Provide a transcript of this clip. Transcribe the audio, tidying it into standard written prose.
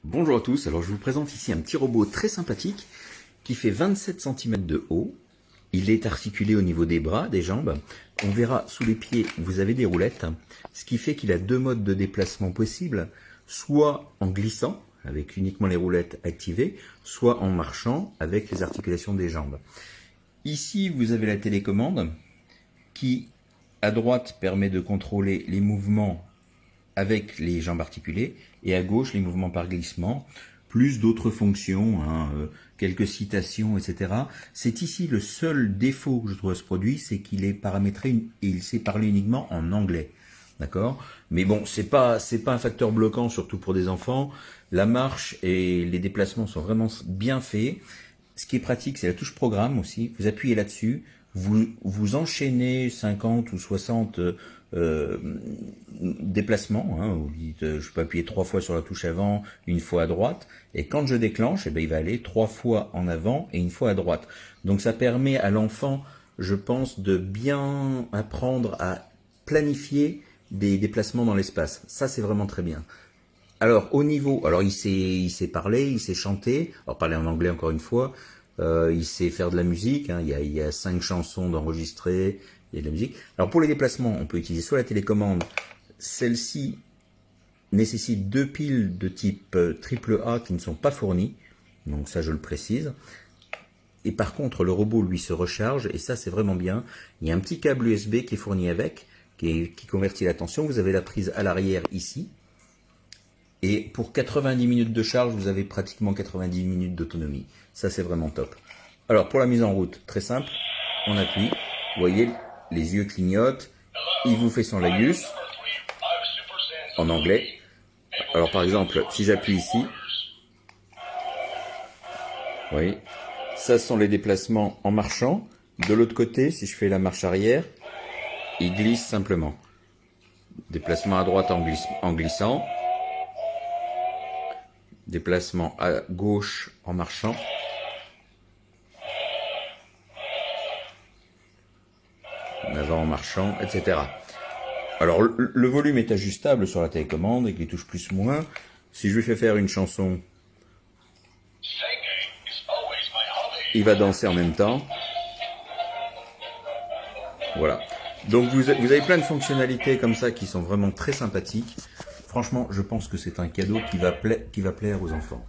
Bonjour à tous, alors je vous présente ici un petit robot très sympathique qui fait 27 cm de haut. Il est articulé au niveau des bras, des jambes. On verra sous les pieds, vous avez des roulettes, ce qui fait qu'il a deux modes de déplacement possibles, soit en glissant, avec uniquement les roulettes activées, soit en marchant avec les articulations des jambes. Ici, vous avez la télécommande qui, à droite, permet de contrôler les mouvements avec les jambes articulées, et à gauche les mouvements par glissement, plus d'autres fonctions, quelques citations, etc. C'est ici le seul défaut que je trouve à ce produit, c'est qu'il est paramétré et il sait parler uniquement en anglais. D'accord? Mais bon, c'est pas un facteur bloquant, surtout pour des enfants. La marche et les déplacements sont vraiment bien faits. Ce qui est pratique, c'est la touche programme aussi. Vous appuyez là-dessus, vous enchaînez 50 ou 60 déplacements. Vous dites, je peux appuyer 3 fois sur la touche avant, une fois à droite. Et quand je déclenche, il va aller 3 fois en avant et une fois à droite. Donc ça permet à l'enfant, je pense, de bien apprendre à planifier des déplacements dans l'espace. Ça, c'est vraiment très bien. Alors, au niveau, alors il sait parler, il sait chanter, alors parler en anglais encore une fois, il sait faire de la musique, il y a 5 chansons d'enregistrer, il y a de la musique. Alors pour les déplacements, on peut utiliser soit la télécommande, celle-ci nécessite 2 piles de type AAA qui ne sont pas fournies, donc ça je le précise. Et par contre, le robot, lui, se recharge, et ça c'est vraiment bien. Il y a un petit câble USB qui est fourni avec, qui convertit la tension. Vous avez la prise à l'arrière ici. Et pour 90 minutes de charge, vous avez pratiquement 90 minutes d'autonomie. Ça, c'est vraiment top. Alors, pour la mise en route, très simple. On appuie. Vous voyez, les yeux clignotent. Il vous fait son laïus en anglais. Alors, par exemple, si j'appuie ici, vous voyez, ça, ce sont les déplacements en marchant. De l'autre côté, si je fais la marche arrière, il glisse simplement. Déplacement à droite en glissant. Déplacement à gauche en marchant. En avant en marchant, etc. Alors le volume est ajustable sur la télécommande avec les touches plus moins. Si je lui fais faire une chanson, il va danser en même temps. Voilà. Donc vous avez plein de fonctionnalités comme ça qui sont vraiment très sympathiques. Franchement, je pense que c'est un cadeau qui va plaire aux enfants.